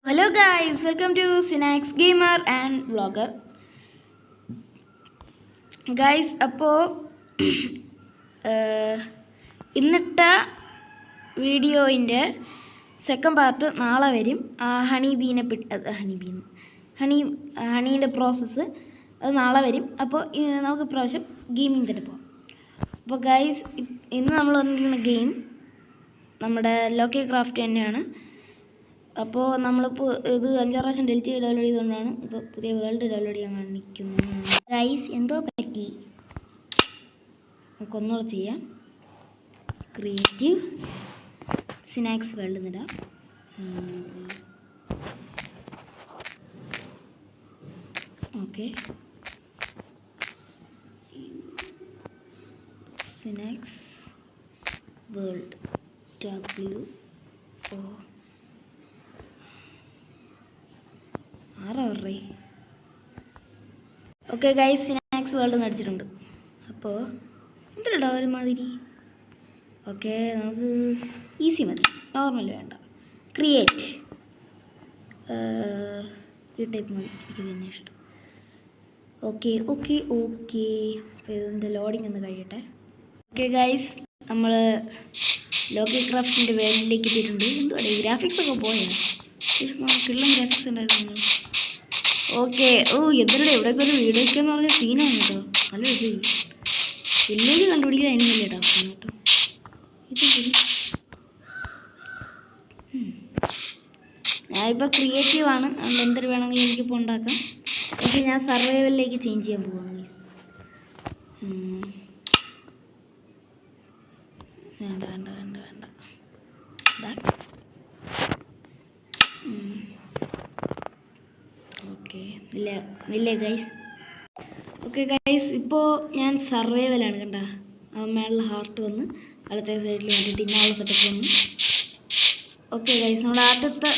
Hello guys, welcome to Synax Gamer and Vlogger. Guys, അപ്പോൾ ഇന്നിട്ട വീഡിയോയിൻ്റെ second part നാളെ വരും. ഹണീൻ്റെ process അത് നാളെ വരും. അപ്പോൾ നമുക്ക് ഇപ്രാവശ്യം ഗെയിമിംഗ് തന്നെ പോകാം. അപ്പോൾ ഗൈസ്, ഇന്ന് നമ്മൾ വന്നിരിക്കുന്ന ഗെയിം നമ്മുടെ ലോക്കി ക്രാഫ്റ്റ് തന്നെയാണ്. അപ്പോൾ നമ്മളിപ്പോൾ ഇത് 5-6 പ്രാവശ്യം ഡെലിറ്റ് ഡൗൺലോഡ് ചെയ്തുകൊണ്ടാണ് ഇപ്പോൾ പുതിയ വേൾഡ് ഡൗൺലോഡ് ചെയ്യാൻ കാണിക്കുന്നത്. ഗൈസ്, എന്തോ പറ്റി, നമുക്കൊന്നുകൂടെ ചെയ്യാം. ക്രിയേറ്റീവ് സിനാക്സ് വേൾഡ് എന്നിടാം. Okay, Sinax world WO okay guys, Sinax world നടിച്ചിട്ടുണ്ട്. അപ്പോൾ എന്തിടാ ഒരുമാതിരി. ഓക്കെ, നമുക്ക് ഈസി മതി, നോർമൽ വേണ്ട. ക്രിയേറ്റ് ഈ ടൈപ്പ് മതി, എനിക്ക് തന്നെ ഇഷ്ടം. ഓക്കെ ഓക്കെ ഓക്കെ, അപ്പോൾ ഇതിൻ്റെ ലോഡിങ് ഒന്ന് കഴിയട്ടെ. ഓക്കെ ഗൈസ്, നമ്മൾ ലോക്കി ക്രാഫ്റ്റിൻ്റെ വേൾഡിലേക്ക് എത്തിയിട്ടുണ്ട്. എന്തുവാണ് ഈ ഗ്രാഫിക്സ് ഒക്കെ പോയാൽ നമുക്കുള്ള ഗ്രാഫിക്സ് ഉണ്ടായിരുന്നു. ഓക്കെ, എന്തിനാ എവിടെയൊക്കെ ഒരു വീഡിയോ വയ്ക്കാന്ന് പറഞ്ഞ സീനാണ് കേട്ടോ. നല്ല വിജയി വില്ലേജ് കണ്ടുപിടിക്കാൻ അതിനല്ലേ കേട്ടോ കേട്ടോ. ഞാനിപ്പോൾ ക്രിയേറ്റീവാണ്, അതുകൊണ്ട് എന്തൊരു വേണമെങ്കിലും എനിക്കിപ്പോൾ ഉണ്ടാക്കാം. പക്ഷേ ഞാൻ സർവൈവലിലേക്ക് ചേഞ്ച് ചെയ്യാൻ പോവാണ്. വേണ്ട വേണ്ട വേണ്ട വേണ്ട ഓക്കെ, ഇല്ല ഗൈസ്. ഓക്കെ ഗൈസ്, ഇപ്പോൾ ഞാൻ സർവൈവലാണ് കണ്ട. മേളിൽ ഹാർട്ട് വന്ന് വലത്തെ സൈഡിൽ വേണ്ടിയിട്ട് ഇന്നാളുള്ള സെറ്റപ്പ് വന്നു. ഓക്കെ ഗൈസ്, നമ്മുടെ ആദ്യത്തെ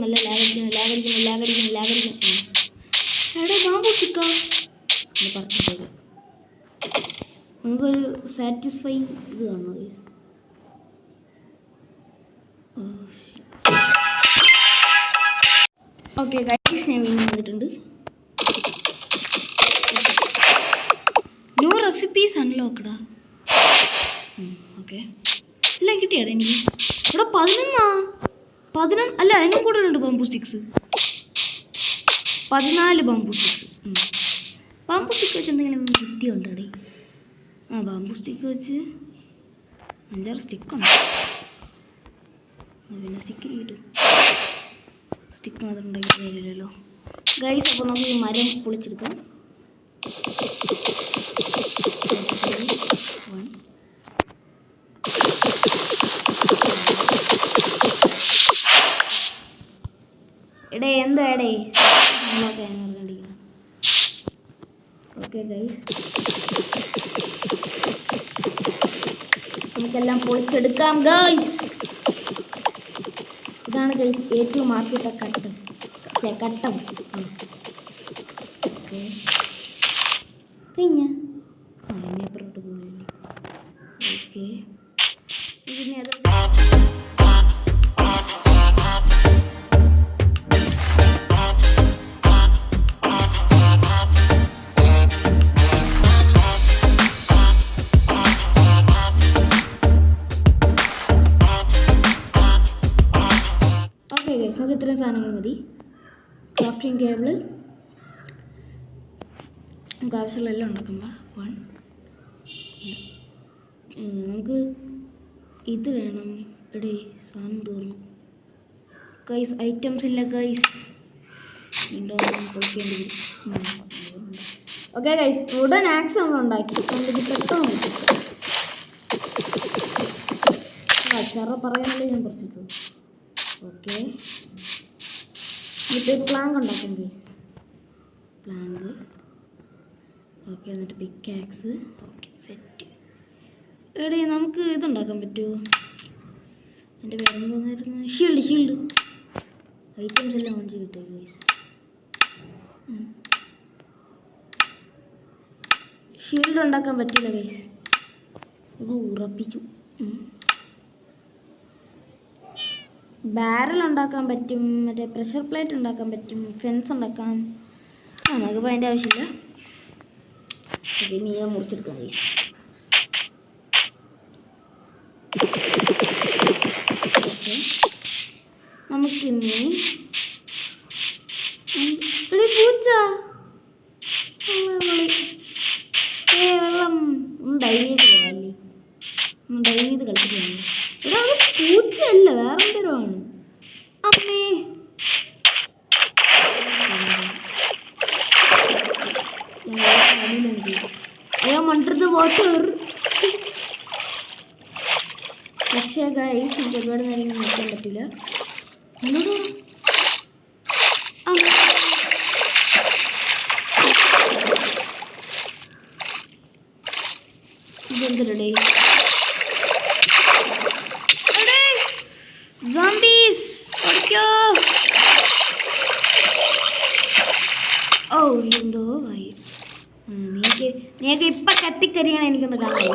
നല്ല ലാഗടിക്കുന്നു. എവിടെ ബാമ്പു ചിക്കോ പറിച്ചിട്ടത് നിങ്ങൾക്കൊരു സാറ്റിസ്ഫൈങ് ഇത് കാണുമോ ഗൈസ്? ഓക്കെ ഗൈസ്, ഞാൻ വീണ്ടും വന്നിട്ടുണ്ട്. New recipes അൺലോക്ക്ഡാ. ഓക്കെ, എല്ലാം കിട്ടിയാടെ എനിക്ക്. ഇവിടെ 11 അല്ല, അതിനും കൂടുതലുണ്ട് bamboo sticks. 14 bamboo sticks. Bamboo stick വെച്ച് എന്തെങ്കിലും ബുദ്ധിയുണ്ടോ? ബാമ്പു സ്റ്റിക്ക് വെച്ച് 5-6 സ്റ്റിക്കുണ്ട്. പിന്നെ സ്റ്റിക്ക് കിട്ടും, സ്റ്റിക്ക് മാത്രം ഉണ്ടാക്കിയില്ലല്ലോ ഗൈസ്. അപ്പോൾ നമുക്ക് ഈ മരം പൊളിച്ചെടുക്കാം. എന്തോ ഓക്കെ ഗൈസ്, നമുക്കെല്ലാം പൊളിച്ചെടുക്കാം ഗൈസ്. ഇതാണ് ഗൈസ് ഏറ്റവും ആദ്യത്തെ ഘട്ടം. ഓക്കെ, കഴിഞ്ഞ അപ്പുറത്തോട്ട് പോകല്ലേ. ഓക്കെ, പിന്നെ അത് നമുക്ക് ഇത്രയും സാധനങ്ങൾ മതി. ക്രാഫ്റ്റിംഗ് ടേബിള് നമുക്ക് ആവശ്യമുള്ള എല്ലാം ഉണ്ടാക്കുമ്പോൾ നമുക്ക് ഇത് വേണം. സാധനം തീർന്നു ഗൈസ്, ഐറ്റംസ് ഇല്ല ഗൈസ്. പൊളിക്കേണ്ടി വരും. ഓക്കെ ഗൈസ്, വുഡൻ ആക്സ് നമ്മൾ ഉണ്ടാക്കി. ഇത് പെട്ടെന്ന് ചെറ പറയാനല്ലേ ഞാൻ കുറച്ചെടുത്തത്. ഓക്കെ, എന്നിട്ട് പ്ലാങ്ക് ഉണ്ടാക്കാം ഗൈസ്. പ്ലാങ്ക് ഓക്കെ, എന്നിട്ട് പിക്കാക്സ്. Okay, set. നമുക്ക് ഇതുണ്ടാക്കാൻ പറ്റുമോ? എൻ്റെ പേരെന്തോന്നായിരുന്നു? ഷീൽഡ് ഐറ്റംസ് എല്ലാം ഓൺ ചെയ്തിട്ടേ ഗൈസ്. ഷീൽഡ് ഉണ്ടാക്കാൻ പറ്റില്ല ഗൈസ്, ഇത് ഉറപ്പിച്ചു. ബാരൽ ഉണ്ടാക്കാൻ പറ്റും, മറ്റേ പ്രഷർ പ്ലേറ്റ് ഉണ്ടാക്കാൻ പറ്റും, ഫെൻസ് ഉണ്ടാക്കാം. നമുക്കിപ്പോൾ അതിൻ്റെ ആവശ്യമില്ല. ഓക്കെ, മീനെ മുറിച്ചെടുക്കാം ഗൈസ്. ഓക്കെ, നമുക്കിനി പൂച്ച വെള്ളം ഒന്ന് ഡൈവ് ചെയ്ത് പോകാമല്ലേ? ഒന്ന് ഡൈവ് ചെയ്ത് കളിച്ചിട്ടില്ല. ഇവിടെ അത് പൂച്ചയല്ല, വേറെ എന്തെങ്കിലുമാണ്. അമ്മേ, അണ്ടർ വാട്ടർ. പക്ഷേ ഗൈസ് എനിക്ക് ഒരുപാട് നേരം ഇങ്ങനെ നിൽക്കാൻ പറ്റില്ല. ഇതെന്തരടേ? Zombies! ഓടിക്കോ! ഓ എന്തോ ഭായി, നീയൊക്കെ ഇപ്പൊ കത്തിക്കരിയാണ് എനിക്കൊന്ന് കാണാൻ.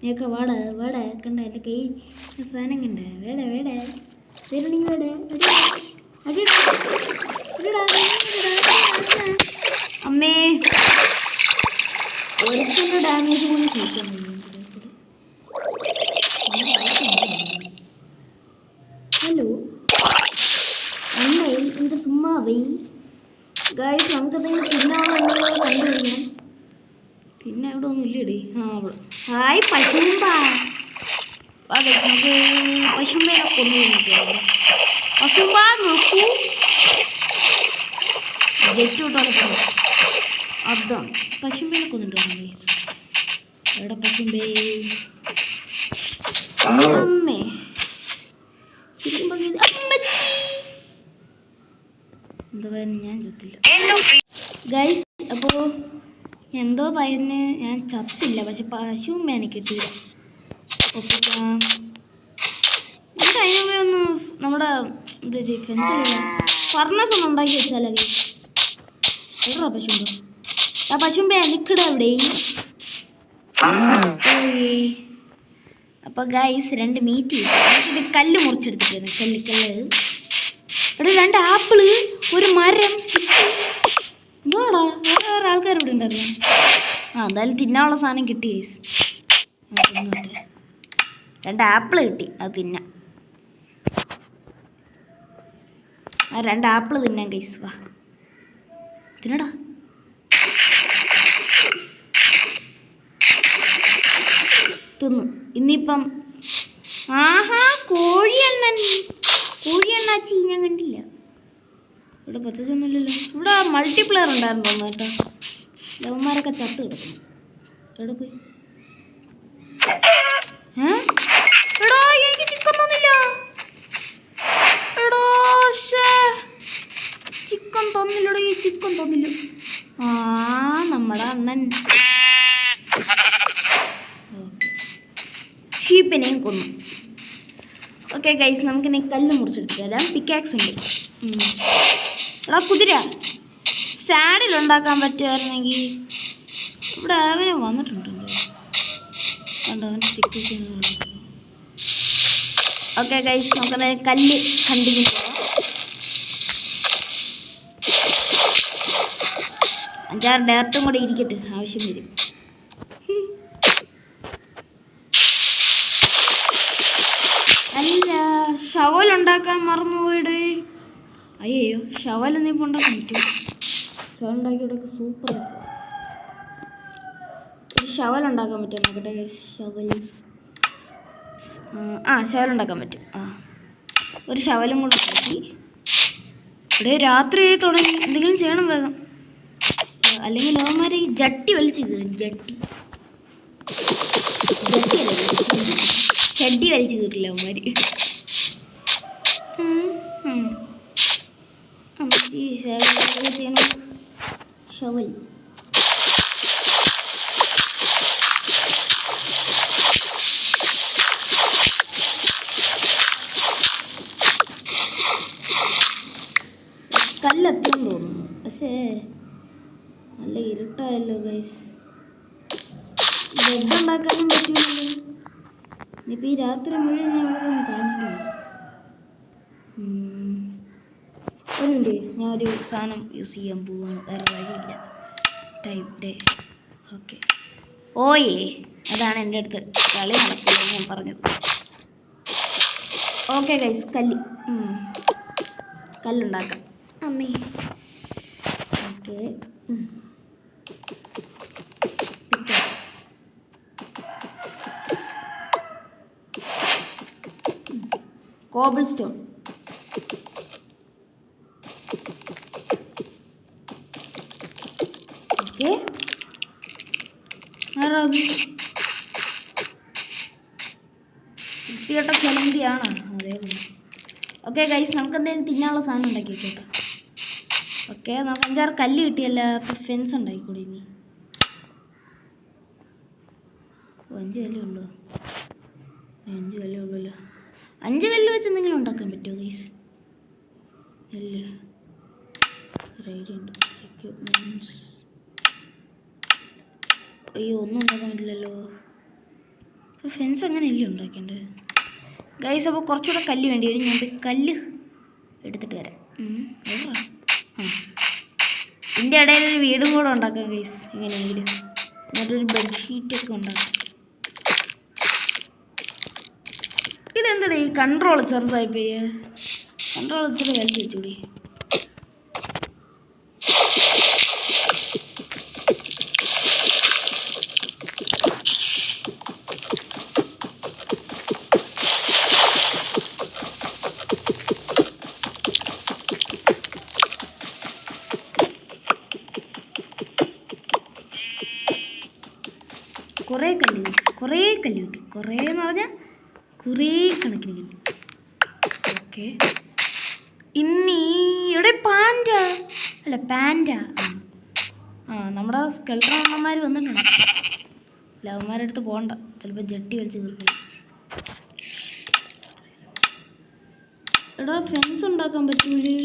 നീയൊക്കെ വാട വാട കണ്ട എൻ്റെ കൈ സാധനം കണ്ട വേട വേട തരുണി വേട അമ്മേ, ഒരുത്തിന്റെ ഡാമേജ് പോലും സഹിക്കാൻ കഴിയും. ഹലോ അമ്മേ, എന്ത് സുമ്മാവേ ഗൈസ്, നമുക്കതെങ്കിലും തിന്നാണോ കണ്ടുപിടിക്കണം. പിന്നെ അവിടെ ഒന്നും ഇല്ലടേ. ഹായ് പശുമ്പ. നമുക്ക് പശുമ്പേനെ കൊണ്ടുപോയി പശുമ്പ നോക്കൂ. ജെറ്റ് വിട്ടോടെ പോകും. അതാണ് പശുമ്പേനെ കൊന്നിട്ടോ ഗൈസ്. എവിടെ പശുമ്പേ? അമ്മേ ശരിക്കും പറഞ്ഞത് അമ്മച്ചി. എന്താ പറയുക, ഞാൻ ചത്തില്ല ഗൈസ്. അപ്പോൾ എന്തോ പറഞ്ഞ് ഞാൻ ചത്തില്ല, പക്ഷെ പശുമ്പേനെ കിട്ടിയില്ല. ഒപ്പിക്കാം. നമുക്ക് അതിനുമ്പേ ഒന്ന് നമ്മുടെ എന്തൊരു ഫെൻസിലില്ല ഫർണസ് ഒന്ന് ഉണ്ടാക്കി വെച്ചാലോ ഗൈസ്. എവിടാ പശുമ്പ? ആ പശുമ്പേ നിൽക്കട അവിടെ. അപ്പോൾ ഗൈസ് 2 മീറ്റ് ഇത് കല്ല് മുറിച്ചെടുത്തിട്ടാണ്. കല്ല് ഇവിടെ 2 ആപ്പിള്, ഒരു മരം, സ്റ്റിക്ക്. എന്തോടാ വേറെ ആൾക്കാർ ഇവിടെ ഉണ്ടായിരുന്നു. എന്തായാലും തിന്നാനുള്ള സാധനം കിട്ടി ഗൈസ്. 2 ആപ്പിള് കിട്ടി, അത് തിന്നാം. 2 ആപ്പിള് തിന്നാം ഗൈസ്. വാ തിന്നടാ. തിന്നു. ഇനിയിപ്പം ആഹാ കോഴിയെണ്ണാച്ചി ഞാൻ കണ്ടില്ല. ഇവിടെ പ്രത്യേകിച്ചൊന്നുമില്ലല്ലോ. ഇവിടെ മൾട്ടിപ്ലെയർ ഉണ്ടായിരുന്നു തോന്നുന്നു കേട്ടോ. ലവന്മാരൊക്കെ ചത്ത് കിടക്കുന്നു. എവിടെ പോയി? എടോ എനിക്ക് ചിക്കൻ തന്നില്ല. എടോ ചിക്കൻ തന്നില്ലടോ, ഈ ചിക്കൻ തന്നില്ല. നമ്മുടെ അണ്ണൻ ഷീപ്പിനെയും കൊന്നു. ഓക്കെ ഗൈസ്, നമുക്കിനി കല്ല് മുറിച്ചെടുത്ത് തരാം. പിക്കാക്സ് ഉണ്ട്. എടാ കുതിര, സാഡിൽ ഉണ്ടാക്കാൻ പറ്റുമായിരുന്നെങ്കിൽ. ഇവിടെ അവനെ വന്നിട്ടുണ്ടല്ലോ, കണ്ടോ അവൻ സ്റ്റിക്ക്. ഓക്കെ ഗൈസ്, നമുക്കത് കല്ല് കണ്ടിന്യൂ ചെയ്യാം. 5-6 ഡയറക്റ്റും കൂടെ ഇരിക്കട്ടെ, ആവശ്യം വരും. അല്ല, ഷവലുണ്ടാക്കാൻ മറന്നുപോയിടേ. അയ്യോ, ഷവലൊന്നും ഇപ്പോൾ ഉണ്ടാക്കാൻ പറ്റും. ഷവൽ ഉണ്ടാക്കിയവിടെയൊക്കെ സൂപ്പർ. ഒരു ഷവലുണ്ടാക്കാൻ പറ്റും നോക്കട്ടെ. ഷവൽ ഷവലുണ്ടാക്കാൻ പറ്റും. ഒരു ഷവലും കൂടെ ഉണ്ടാക്കി. ഇവിടെ രാത്രി തുടങ്ങി എന്തെങ്കിലും ചെയ്യണം വേഗം, അല്ലെങ്കിൽ അവന്മാരെ ഈ ജട്ടി വലിച്ച് കീറും. ജട്ടി അല്ല, ചെടി വലിച്ച് കീറില്ല അവന്മാര്. ചെയ്യണം ഷവൽ. കല്ലെത്തും തോന്നുന്നു, പക്ഷേ നല്ല ഇരുട്ടായല്ലോ ഗൈസ്. വീടുണ്ടാക്കാനും പറ്റുമല്ലോ. ഇനിയിപ്പോൾ ഈ രാത്രി മുഴുവൻ ഞാൻ ഇവിടെ നിന്ന് താങ്ങില്ല. ഒരു മിനിറ്റ്, ഞാനൊരു സാധനം യൂസ് ചെയ്യാൻ പോവാണ്, വേറെ വഴിയില്ല. Time day. ഓക്കെ, ഓയേ, അതാണ് എൻ്റെ അടുത്ത് കളി നടക്കില്ല ഞാൻ പറഞ്ഞത്. ഓക്കെ ഗൈസ്, കല്ലുണ്ടാക്കാം അമ്മേ. Okay, cobble stone. ഓക്കെ, വൃത്തികെട്ട ചെലന്തിയാണ് അതേപോലെ. ഓക്കെ ഗൈസ്, നമുക്ക് എന്തെങ്കിലും തിന്നാനുള്ള സാധനം ഉണ്ടാക്കി കേട്ടോ. ഓക്കെ, നമുക്ക് 5-6 കല്ല് കിട്ടിയല്ല, അപ്പോൾ ഫെൻസ് ഉണ്ടാക്കിക്കൂടി. ഇനി 5 കല്ലേ ഉള്ളൂ. 5 കല്ലേ ഉള്ളൂല്ലോ. 5 കല്ല് വെച്ച് എന്തെങ്കിലും ഉണ്ടാക്കാൻ പറ്റുമോ ഗൈസ്? കല്ല് റെഡി ഉണ്ട്. എക്യുപ്മെൻറ്റ്സ്. അയ്യോ, ഒന്നും ഉണ്ടാക്കാൻ പറ്റില്ലല്ലോ. അപ്പോൾ ഫെൻസ് അങ്ങനെയല്ലേ ഉണ്ടാക്കേണ്ടത് ഗൈസ്? അപ്പോൾ കുറച്ചുകൂടെ കല്ല് വേണ്ടി വരും. ഞാൻ കല്ല് എടുത്തിട്ട് വരാം. ഇതിൻ്റെ ഇടയിൽ ഒരു വീടും കൂടെ ഉണ്ടാക്കാം ഗൈസ്, എങ്ങനെയെങ്കിലും. എന്നിട്ടൊരു ബെഡ്ഷീറ്റൊക്കെ ഉണ്ടാക്കാം. ഇതെന്താ ഈ കൺട്രോൾ ചെറുതായിപ്പോയി? കൺട്രോൾ ഇച്ചിരി വലുത് വെച്ചൂടി. കുറേ കല്ല് കിട്ടി. കുറേ എന്ന് പറഞ്ഞാൽ കുറേ കണക്കിന് കല്ല്. ഓക്കെ, ഇനി ഇവിടെ പാൻറ്റ അല്ല പാൻറ്റ. നമ്മുടെ സ്കെൽട്ടർ അമ്മമാർ വന്നിട്ടുണ്ട്. ലവന്മാരുടെ അടുത്ത് പോകണ്ട, ചിലപ്പോൾ ജട്ടി വലിച്ച് തീർക്കും. എടാ, ഫെൻസ് ഉണ്ടാക്കാൻ പറ്റൂലേ?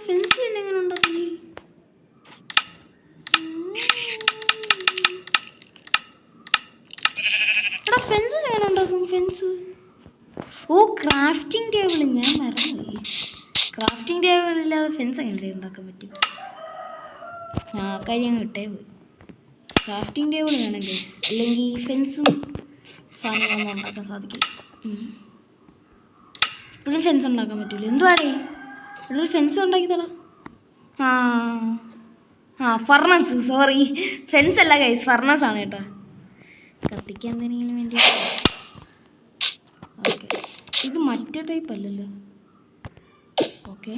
ഫെൻസ് പിന്നെ എങ്ങനെ ഉണ്ടാക്കില്ലേ? എടാ, ഫെൻസസ് എങ്ങനെ ഉണ്ടാക്കും? ഫെൻസ്, ഓ ക്രാഫ്റ്റിംഗ് ടേബിൾ, ഞാൻ മറന്നുപോയി. ക്രാഫ്റ്റിംഗ് ടേബിൾ ഇല്ലാതെ ഫെൻസ് എങ്ങനെ ഉണ്ടാക്കാൻ പറ്റും? കാര്യം കിട്ടേ പോയി. ക്രാഫ്റ്റിംഗ് ടേബിൾ വേണം ഗൈസ്, അല്ലെങ്കിൽ ഫെൻസും സാധനങ്ങളൊന്നും ഉണ്ടാക്കാൻ സാധിക്കില്ല. ഇപ്പോഴും ഫെൻസ് ഉണ്ടാക്കാൻ പറ്റില്ല. എന്തുവാടേ ഇവിടെ ഒരു ഫെൻസ് ഉണ്ടാക്കി തരാം. ഫർണസ്, സോറി, ഫെൻസ് അല്ല ഗൈസ്, ഫർണസ് ആണ് കേട്ടോ. കത്തിക്കാൻ എന്തെങ്കിലും വേണ്ടി. ഓക്കെ, ഇത് മറ്റേ ടൈപ്പ് അല്ലല്ലോ. ഓക്കെ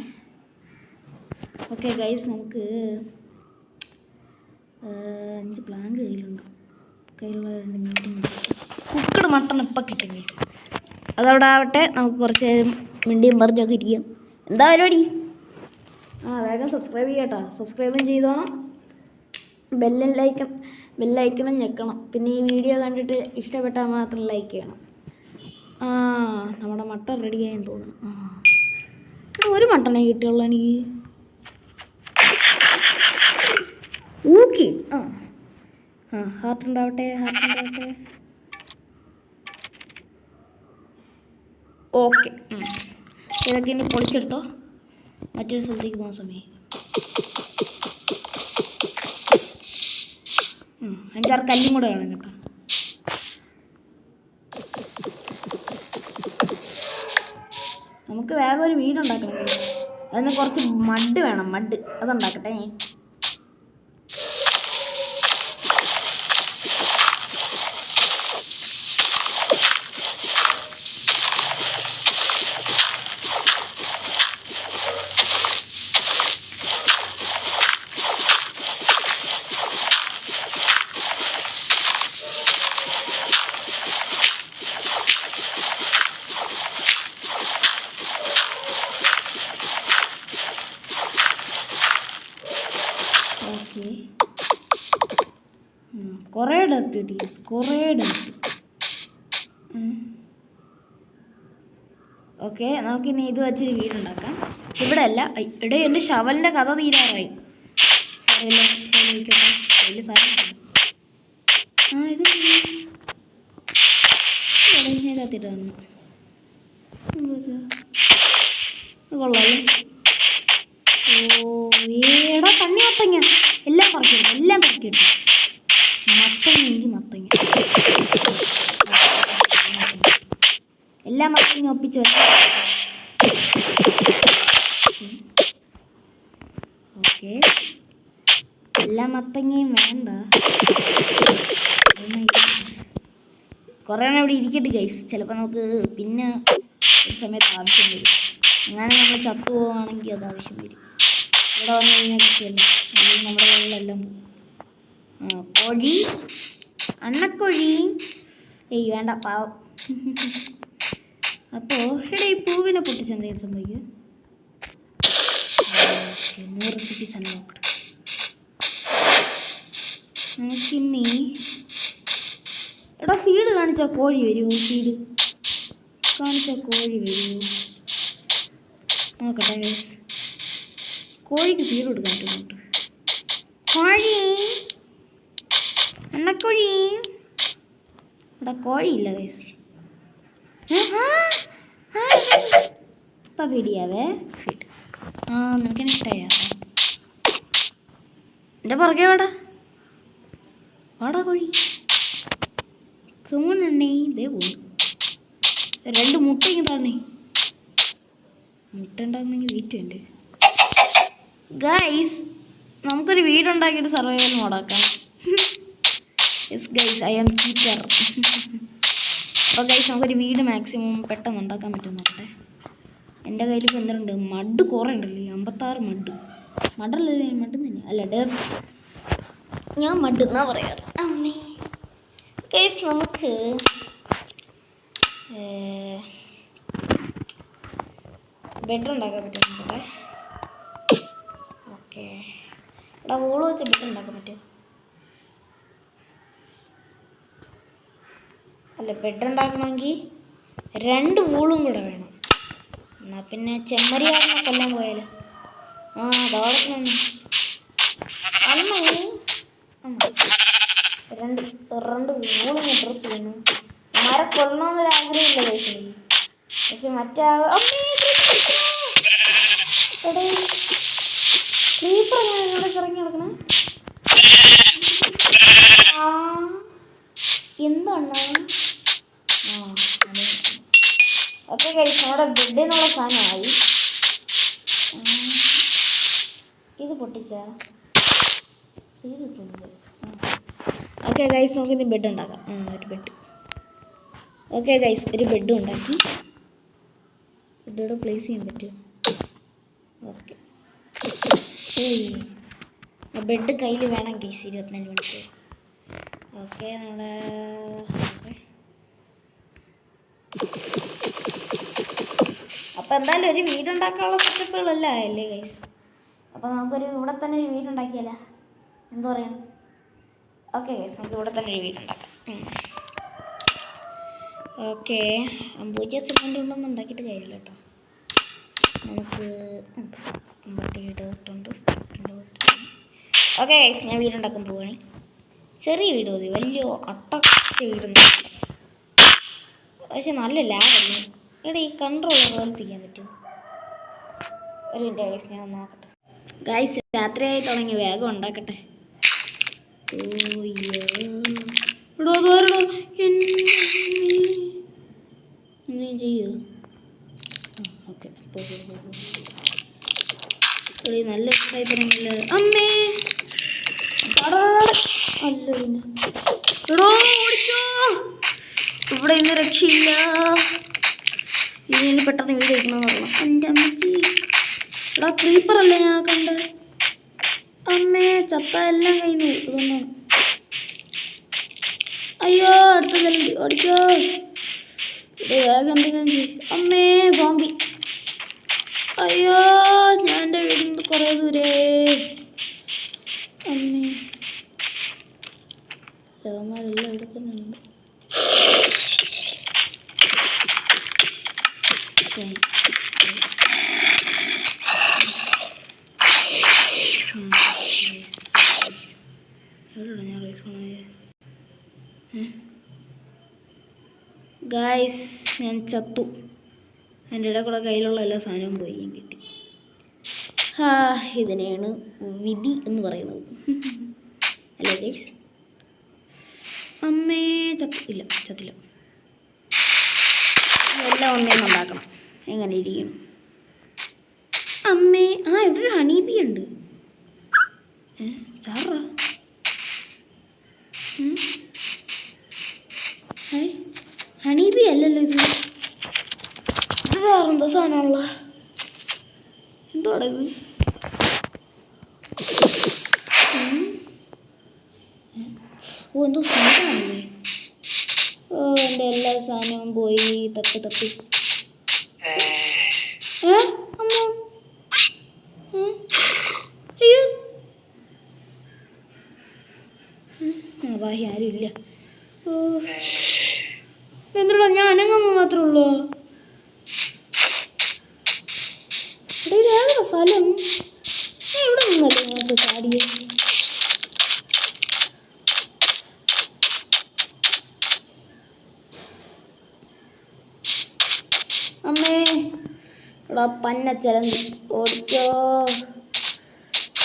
ഓക്കെ ഗൈസ്, നമുക്ക് 5 പ്ലാങ്ക് കയ്യിലുള്ള 2 മീറ്റിംഗ്. കുക്കഡ് മട്ടൺ ഇപ്പം കിട്ടും ഗൈസ്. അതവിടെ ആവട്ടെ, നമുക്ക് കുറച്ച് നേരം മിണ്ടിയും പറഞ്ഞൊക്കെ ഇരിക്കാം. എന്താ പരിപാടി? വേഗം സബ്സ്ക്രൈബ് ചെയ്യട്ടോ. സബ്സ്ക്രൈബും ചെയ്തോണം. ബെല്ലൈക്കണം ഞെക്കണം. പിന്നെ ഈ വീഡിയോ കണ്ടിട്ട് ഇഷ്ടപ്പെട്ടാൽ മാത്രം ലൈക്ക് ചെയ്യണം. നമ്മുടെ മട്ടൺ റെഡിയായെന്ന് തോന്നുന്നു. ഒരു മട്ടണേ കിട്ടിയുള്ളൂ എനിക്ക്. ഓക്കെ, ഹാർട്ട് ഉണ്ടാവട്ടെ. ഓക്കെ, ഇതൊക്കെ ഇനി പൊളിച്ചെടുത്തോ, മറ്റൊരു സ്ഥലത്തേക്ക് പോകുന്ന സമയം. 5-6 കല്ലും കൂടെ വേണം കേട്ടോ. നമുക്ക് വേഗം ഒരു വീടുണ്ടാക്കണം. അതിന് കുറച്ച് മഡ് വേണം. മഡ് അതുണ്ടാക്കട്ടെ. കുറേ ഡർട്ട് കിട്ടി, കുറേ ഡർട്ട്. ഓക്കെ, നമുക്കിനി ഇത് വെച്ചൊരു വീടുണ്ടാക്കാം. ഇവിടെ അല്ല, ഇവിടെ എൻ്റെ ഷവലിൻ്റെ കഥ തീരാറായി. വലിയ സാധനം ഇതിനകത്തിട്ടാണ് കൊള്ളാം. ഓ ഏടാ തണ്ണി മത്തങ്ങ എല്ലാം പറക്കിയിട്ടു, എല്ലാം പറക്കിയിട്ടു. മത്തങ്ങ മത്തങ്ങ എല്ലാം മത്തങ്ങ ഒപ്പിച്ചു. ഓക്കെ, എല്ലാ മത്തങ്ങയും വേണ്ട, കുറേ എണ്ണം ഇവിടെ ഇരിക്കട്ടെ ഗൈസ്. ചിലപ്പോൾ നമുക്ക് പിന്നെ ഒരു സമയത്ത് ആവശ്യം വരും. അങ്ങനെ നമ്മൾ ചത്തു പോവുകയാണെങ്കിൽ അത് ആവശ്യം വരും. ഇവിടെ വന്നു കഴിഞ്ഞാൽ കിട്ടിയല്ലോ, അല്ലെങ്കിൽ നമ്മുടെ കയ്യിലെല്ലാം പോകും. കോഴി, അണ്ണക്കോഴി വേണ്ട പാവം. അപ്പോൾ ഇവിടെ ഈ പൂവിനെ പൊട്ടിച്ച് എന്തെങ്കിലും സംഭവിക്കും. 100 റെസിപ്പീസ് ആണ് നോക്കട്ടെ. നമുക്കിനി എടാ സീഡ് കാണിച്ചാൽ കോഴി വരുമോ? സീഡ് കാണിച്ചാൽ കോഴി വരുമോ നോക്കട്ടെ. കോഴിക്ക് സീഡ് കൊടുക്കാൻ പറ്റുന്നുണ്ട്. കോഴി, അണ്ണക്കോഴി. ഇവിടെ കോഴിയില്ല ഗൈസ്. ഇപ്പം പിടിയാവേ. നിനക്കെന്നെ ഇഷ്ടമായ എൻ്റെ പുറകെ വാടാ വാടാ കോഴി. സുമണ്ണേ ഇതേ പോകും. 2 മുട്ടയും താണേ. മുട്ട ഉണ്ടാകുന്നെങ്കിൽ വീറ്റ് ഉണ്ട് ഗൈസ്. നമുക്കൊരു വീടുണ്ടാക്കിയിട്ട് സർവൈവൽ മോഡാക്കാം. Yes guys, I am cheater. അപ്പോൾ ഗൈസ് നമുക്കൊരു വീട് മാക്സിമം പെട്ടെന്ന് ഉണ്ടാക്കാൻ പറ്റും നോക്കട്ടെ. എൻ്റെ കയ്യിൽ ഇപ്പോൾ എന്തുണ്ട്? മഡ് കുറേ ഉണ്ടല്ലേ, 56 മഡ്. മഡല്ലേ, മഡ് തന്നെ അല്ല ഡേർട്ട്. ഞാൻ മഡ് എന്നാ പറയാറ്. അമ്മേ ഗൈസ് നമുക്ക് ബെഡ് ഉണ്ടാക്കാൻ പറ്റും നോക്കട്ടെ. ഓക്കെ, ഇവിടെ വൂള് വെച്ച് ബെഡ് ഉണ്ടാക്കാൻ പറ്റും. അല്ല, ബെഡ് ഉണ്ടാക്കണമെങ്കിൽ 2 വൂളും കൂടെ വേണം. എന്നാൽ പിന്നെ ചെമ്മരിയാടിനെ കൊല്ലാൻ പോയാലോ? അതോടൊപ്പം അമ്മ 2 വൂളും ഡ്രസ് ചെയ്യുന്നു. അമ്മാരെ കൊല്ലണമെന്നൊരാഗ്രഹമില്ല കഴിച്ചു. പക്ഷെ മറ്റേ ക്രീപ്പർ ഇവിടെ ഇറങ്ങി നടക്കണേ. എന്താണ്? ഓക്കെ ഗൈസ്, നമ്മുടെ ബെഡിനുള്ള സാധനമായി. ഇത് പൊട്ടിച്ചാ ചെയ്തിട്ടുണ്ട്. ഓക്കെ ഗൈസ്, നമുക്കിനി ബെഡ് ഉണ്ടാക്കാം. ഒരു ബെഡ്. ഓക്കെ ഗൈസ്, ഒരു ബെഡും ഉണ്ടാക്കി. ബെഡോടെ പ്ലേസ് ചെയ്യാൻ പറ്റുമോ? ഓക്കെ, ബെഡ് കയ്യിൽ വേണം ഗൈസ് 24 മണിക്കൂർ. ഓക്കെ, നമ്മുടെ അപ്പോൾ എന്തായാലും ഒരു വീടുണ്ടാക്കാനുള്ള സെറ്റപ്പുകളെല്ലാം ആയല്ലേ ഗൈസ്. അപ്പോൾ നമുക്കൊരു ഇവിടെ തന്നെ ഒരു വീടുണ്ടാക്കിയാലോ? എന്താ പറയണം? ഓക്കെ ഗൈസ്, നമുക്ക് ഇവിടെ തന്നെ ഒരു വീടുണ്ടാക്കാം. ഓക്കെ, അമ്പൂജ സിമെൻ്റ് കൊണ്ടൊന്നും ഉണ്ടാക്കിയിട്ട് കാര്യമില്ല കേട്ടോ. നമുക്ക് ഇട്ടുണ്ട്. ഓക്കെ ഗൈസ്, ഞാൻ വീടുണ്ടാക്കാൻ പോവുകയാണ്. ചെറിയ വീട് മതി, വലിയ അട്ടച്ച വീടൊന്നും. പക്ഷെ നല്ല ലാഭമല്ലേ. ഇവിടെ ഈ കൺട്രോളർ തോൽപ്പിക്കാൻ പറ്റുമോ? ഒരു മിനിറ്റ് ഗൈസ്, ഞാൻ നോക്കട്ടെ. ഗൈസ്, രാത്രിയായി തുടങ്ങി, വേഗം ഉണ്ടാക്കട്ടെ. എന്തെങ്കിലും ചെയ്യോ? ഓക്കെ, നല്ല ഇഷ്ടമായി തുടങ്ങിയല്ലോ. അമ്മേ അല്ല പിന്നെ ഓടിച്ചോ. ഇവിടെ ഇന്ന് രക്ഷയില്ല. ഇതിന് പെട്ടെന്ന് വീട് കഴിക്കണമെന്ന് പറയണം. എൻ്റെ അമ്മച്ചി, ഇവിടെ ക്രീപ്പറല്ലേ ഞാൻ കണ്ട. അമ്മേ ചത്ത എല്ലാം കഴിഞ്ഞു. ഇതൊന്നാണ്. അയ്യോ, അടുത്തതല്ലേ ഓടിക്കോ. വേഗം എന്തെങ്കിലും ചെയ്യും. അമ്മേ സോംബി. അയ്യോ, ഞാൻ എൻ്റെ വീടിൽ നിന്ന് കുറേ ദൂരേ. അമ്മേ, ലോമാരെല്ലാം ഇവിടെ തന്നെ ഉണ്ട്. ഞാൻ റൈസ് ഗായ്സ് ഞാൻ ചത്തു. എൻ്റെ ഇടയ്ക്കുള്ള കയ്യിലുള്ള എല്ലാ സാധനവും പോയി ഞാൻ കിട്ടി. ഇതിനെയാണ് വിധി എന്ന് പറയുന്നത്. അല്ലേ ഗൈസ്? അമ്മേ ചത്തില്ല. എല്ലാം ഒന്നേന്ന് ഉണ്ടാക്കണം. എങ്ങനെ ഇരിക്കണം അമ്മേ? ഇവിടെ ഒരു ഹണീബി ഉണ്ട്. ചാറ ഹണീബി അല്ലല്ലോ ഇത് വേറെന്തോ സാധനമുള്ള എന്തോടെ ഇത്? എന്തോ സാധനമാണല്ലേ. എൻ്റെ എല്ലാ സാധനവും പോയി. തപ്പി അമ്മ അയ്യോ വാഹി ആരും ഇല്ല. എന്താ ഞാൻ അനങ്ങമ്മ മാത്രമേ ഉള്ളൂ. ഇതേതാ സ്ഥലം? ഇവിടെ നിന്നല്ലേ നേരത്തെ ചാടിയ? അമ്മേ ഇവിടെ പന്ന ചലന്തി ഓടിക്കോ.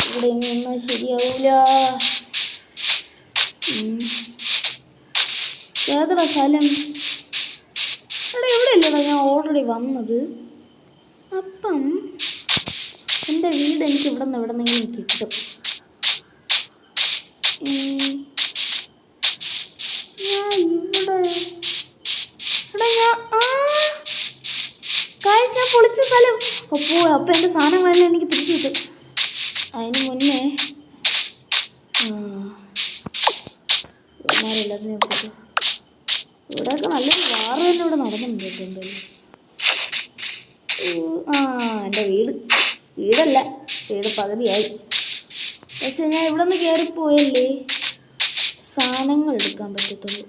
ഇവിടെ നിന്നാൽ ശരിയാവൂല. ഏതാ സ്ഥലം? ഇവിടെ ഇല്ലടാ, ഞാൻ ഓൾറെഡി വന്നത്. അപ്പം എൻ്റെ വീട് എനിക്ക് ഇവിടെ നിന്ന് എവിടെന്നെങ്കിലും കിട്ടും. ഞാൻ ഞാൻ പൊളിച്ച സ്ഥലം. അപ്പം എൻ്റെ സാധനങ്ങളെല്ലാം എനിക്ക് തിരിച്ചു കിട്ടും. അതിന് മുന്നേ എല്ലാവരും നോക്കിയിട്ട് ഇവിടെയൊക്കെ നല്ലൊരു വാറ് തന്നെ ഇവിടെ നടന്നുണ്ട്. എന്തായാലും എൻ്റെ വീടല്ല, വീട് പകുതിയായി. പക്ഷെ ഞാൻ ഇവിടെ നിന്ന് കയറിപ്പോയല്ലേ സാധനങ്ങൾ എടുക്കാൻ പറ്റത്തുള്ളൂ.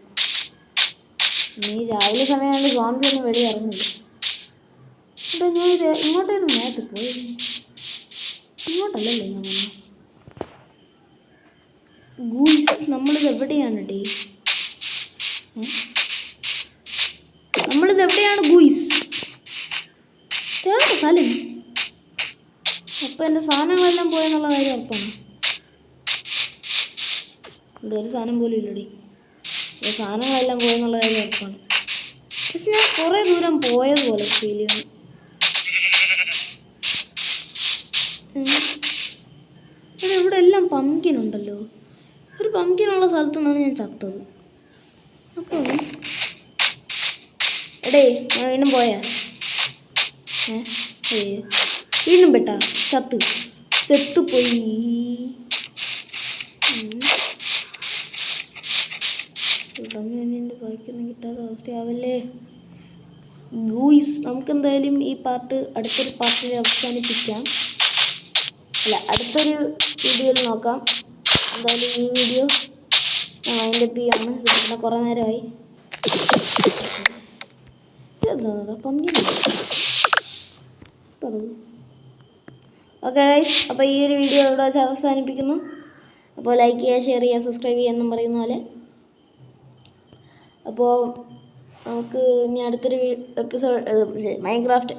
നീ രാവിലെ സമയമാണെങ്കിൽ സോംബി ഒന്നും വെളി ഇറങ്ങില്ല. ഇവിടെ ഞാൻ ഇങ്ങോട്ടായിരുന്നു നേരത്തെ പോയി. ഇങ്ങോട്ടല്ലല്ലോ ഞാൻ വന്നു. ഗൂയ്സ് നമ്മളിത് എവിടെയാണ് ഡേ? നമ്മളിത് എവിടെയാണ് ഗൂയ്സ്? സ്ഥലം. അപ്പം എൻ്റെ സാധനങ്ങളെല്ലാം പോയെന്നുള്ള കാര്യം ഉറപ്പാണ്. ഇവിടെ ഒരു സാധനം പോലും ഇല്ലടി. എൻ്റെ സാധനങ്ങളെല്ലാം പോയെന്നുള്ള കാര്യം ഉറപ്പാണ്. പക്ഷെ ഞാൻ കുറേ ദൂരം പോയതുപോലെ ഫീൽ ചെയ്യുന്നു. ഇവിടെ എല്ലാം പംകിൻ ഉണ്ടല്ലോ. ഒരു പംകിനുള്ള സ്ഥലത്തു നിന്നാണ് ഞാൻ ചത്തത്. അപ്പോൾ എടേ ഞാൻ വീണ്ടും പോയാ? വീണ്ടും പെട്ടാ? സെത്തുപോയി. എൻ്റെ ബാക്കിയൊന്നും കിട്ടാത്ത അവസ്ഥയാവല്ലേ ഗൂയ്സ്. നമുക്കെന്തായാലും ഈ പാർട്ട് അടുത്തൊരു പാർട്ടിൽ അവസാനിപ്പിക്കാം. അടുത്തൊരു വീഡിയോയിൽ നോക്കാം. എന്തായാലും ഈ വീഡിയോ ഞാൻ വൈൻഡപ്പ് ചെയ്യാണ്. ഇതിന് കുറേ നേരമായി. ഓക്കെ ഗൈസ്, അപ്പോൾ ഈ ഒരു വീഡിയോ ഇവിടെ വെച്ച് അവസാനിപ്പിക്കുന്നു. അപ്പോൾ ലൈക്ക് ചെയ്യുക, ഷെയർ ചെയ്യുക, സബ്സ്ക്രൈബ് ചെയ്യുക എന്നും പറയുന്ന പോലെ. അപ്പോൾ നമുക്ക് ഇനി അടുത്തൊരു എപ്പിസോഡ് മൈൻക്രാഫ്റ്റ്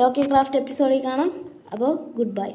ലോക്കി ക്രാഫ്റ്റ് എപ്പിസോഡിൽ കാണാം. അപ്പോൾ ഗുഡ് ബൈ.